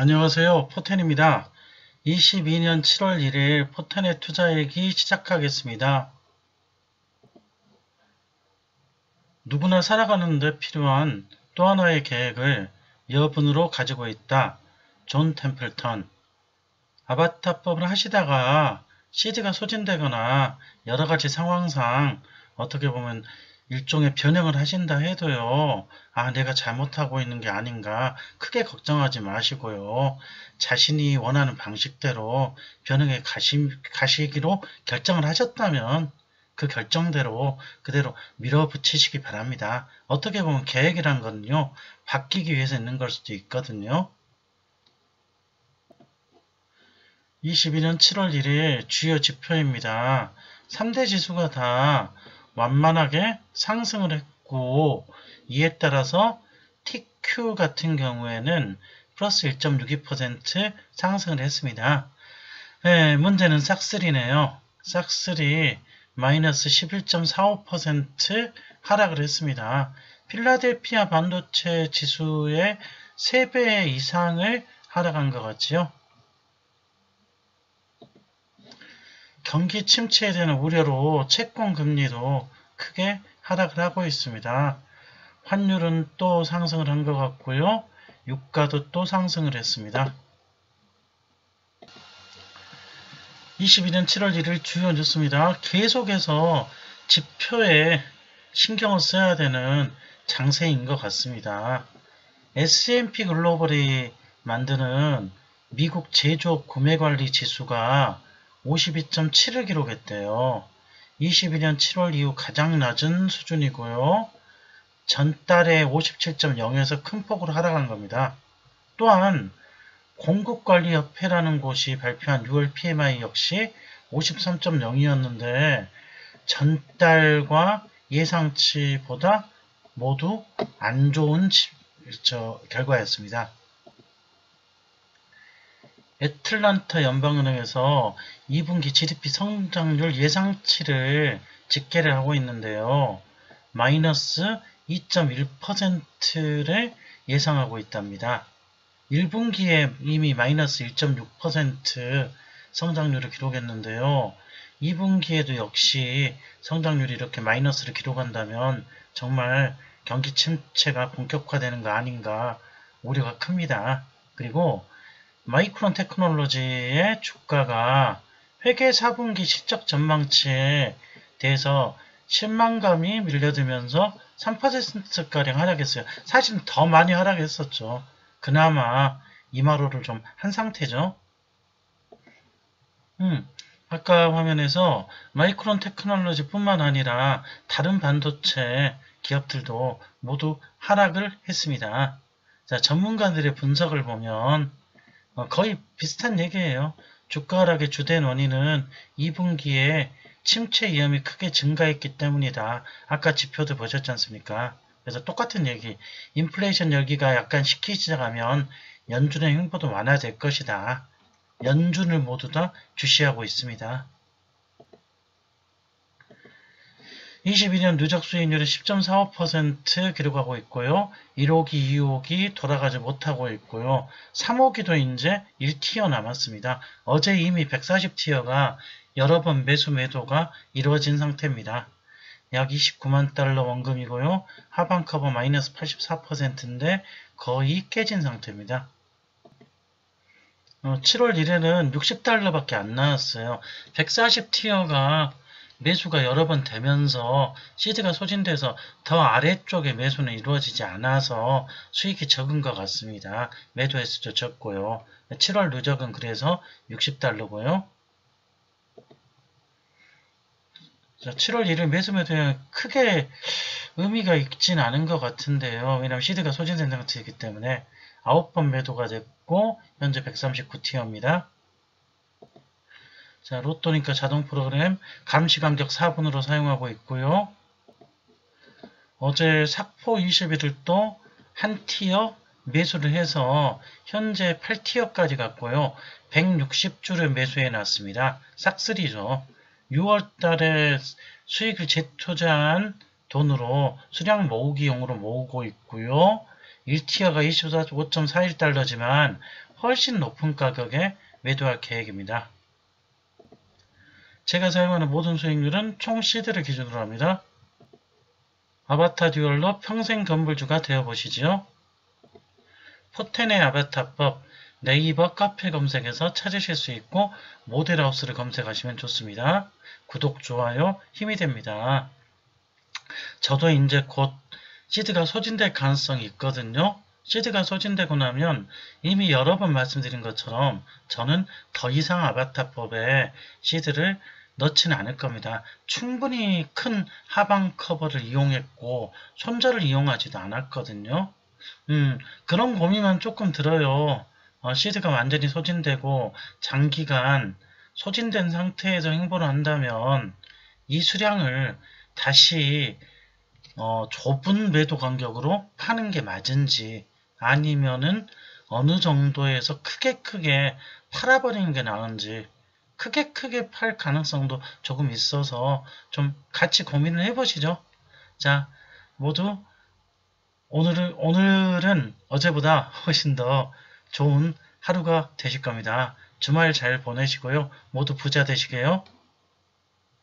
안녕하세요. 포텐입니다. 22년 7월 1일 포텐의 투자 얘기 시작하겠습니다. 누구나 살아가는데 필요한 또 하나의 계획을 여분으로 가지고 있다. 존 템플턴. 아바타법을 하시다가 CD가 소진되거나 여러가지 상황상 어떻게 보면 일종의 변형을 하신다 해도요. 내가 잘못하고 있는 게 아닌가 크게 걱정하지 마시고요. 자신이 원하는 방식대로 변형해 가시기로 결정을 하셨다면 그 결정대로 그대로 밀어붙이시기 바랍니다. 어떻게 보면 계획이란 거는요. 바뀌기 위해서 있는 걸 수도 있거든요. 22년 7월 1일 주요 지표입니다. 3대 지수가 다 완만하게 상승을 했고 이에 따라서 TQ 같은 경우에는 플러스 1.62% 상승을 했습니다. 문제는 싹3네요. 싹3 마이너스 11.45% 하락을 했습니다. 필라델피아 반도체 지수의 3배 이상을 하락한 것 같지요. 경기 침체에 대한 우려로 채권 금리도 크게 하락을 하고 있습니다. 환율은 또 상승을 한 것 같고요. 유가도 또 상승을 했습니다. 22년 7월 1일 주요 뉴스입니다. 계속해서 지표에 신경을 써야 되는 장세인 것 같습니다. S&P 글로벌이 만드는 미국 제조업 구매관리 지수가 52.7을 기록했대요. 22년 7월 이후 가장 낮은 수준이고요. 전달에 57.0에서 큰 폭으로 하락한 겁니다. 또한 공급관리협회라는 곳이 발표한 6월 PMI 역시 53.0이었는데 전달과 예상치보다 모두 안 좋은 결과였습니다. 애틀란타 연방은행에서 2분기 GDP 성장률 예상치를 집계를 하고 있는데요. 마이너스 2.1%를 예상하고 있답니다. 1분기에 이미 마이너스 1.6% 성장률을 기록했는데요. 2분기에도 역시 성장률이 이렇게 마이너스를 기록한다면 정말 경기 침체가 본격화되는 거 아닌가 우려가 큽니다. 그리고 마이크론 테크놀로지의 주가가 회계 4분기 실적 전망치에 대해서 실망감이 밀려들면서 3%가량 하락했어요. 사실은 더 많이 하락했었죠. 그나마 이마로를 좀 한 상태죠. 아까 화면에서 마이크론 테크놀로지 뿐만 아니라 다른 반도체 기업들도 모두 하락을 했습니다. 자, 전문가들의 분석을 보면 거의 비슷한 얘기예요. 주가 하락의 주된 원인은 2분기에 침체 위험이 크게 증가했기 때문이다. 아까 지표도 보셨지 않습니까? 그래서 똑같은 얘기. 인플레이션 열기가 약간 식히기 시작하면 연준의 횡보도 완화될 것이다. 연준을 모두 다 주시하고 있습니다. 22년 누적 수익률은 10.45% 기록하고 있고요. 1호기, 2호기 돌아가지 못하고 있고요. 3호기도 이제 1티어 남았습니다. 어제 이미 140티어가 여러 번 매수 매도가 이루어진 상태입니다. 약 29만 달러 원금이고요. 하방 커버 마이너스 84%인데 거의 깨진 상태입니다. 7월 1일에는 60달러밖에 안 나왔어요. 140티어가 매수가 여러 번 되면서 시드가 소진돼서 더 아래쪽에 매수는 이루어지지 않아서 수익이 적은 것 같습니다. 매도 횟수도 적고요. 7월 누적은 그래서 60달러고요. 자, 7월 1일 매수 매도에 크게 의미가 있진 않은 것 같은데요. 왜냐하면 시드가 소진된 상태이기 때문에 9번 매도가 됐고 현재 139티어입니다. 자, 로또니까 자동 프로그램 감시간격 4분으로 사용하고 있고요. 어제 삭포 21일도 한 티어 매수를 해서 현재 8티어까지 갔고요. 160주를 매수해 놨습니다. 싹쓸이죠. 6월달에 수익을 재투자한 돈으로 수량 모으기용으로 모으고 있고요. 1티어가 25.41달러지만 훨씬 높은 가격에 매도할 계획입니다. 제가 사용하는 모든 수익률은 총 시드를 기준으로 합니다. 아바타 듀얼로 평생 건물주가 되어보시지요. 포텐의 아바타법 네이버 카페 검색에서 찾으실 수 있고 모델하우스를 검색하시면 좋습니다. 구독, 좋아요 힘이 됩니다. 저도 이제 곧 시드가 소진될 가능성이 있거든요. 시드가 소진되고 나면 이미 여러 번 말씀드린 것처럼 저는 더 이상 아바타법에 시드를 넣지는 않을 겁니다. 충분히 큰 하방 커버를 이용했고 손절을 이용하지도 않았거든요. 그런 고민만 조금 들어요. 시드가 완전히 소진되고 장기간 소진된 상태에서 행보를 한다면 이 수량을 다시 좁은 매도 간격으로 파는 게 맞은지 아니면은 어느 정도에서 크게 팔아버리는 게 나은지 크게 팔 가능성도 조금 있어서 좀 같이 고민을 해보시죠. 자, 모두 오늘은 어제보다 훨씬 더 좋은 하루가 되실 겁니다. 주말 잘 보내시고요. 모두 부자 되시게요.